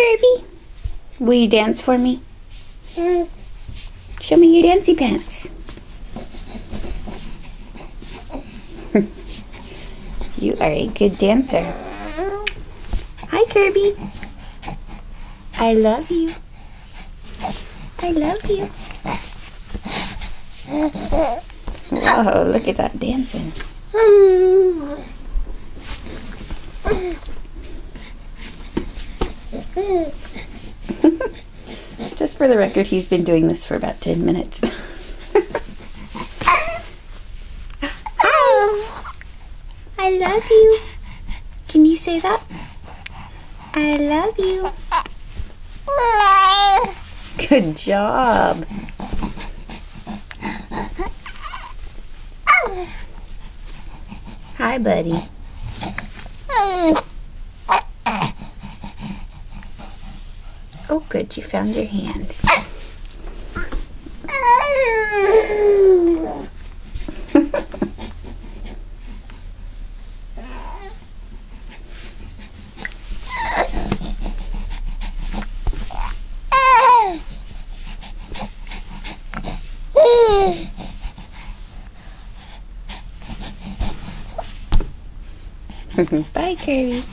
Kirby. Will you dance for me? Show me your dancy pants. You are a good dancer. Hi, Kirby. I love you. I love you. Whoa, look at that dancing. Just for the record, he's been doing this for about 10 minutes. I love you. Can you say that? I love you. Good job. Hi, buddy. Oh, good. You found your hand. Bye, Kirby.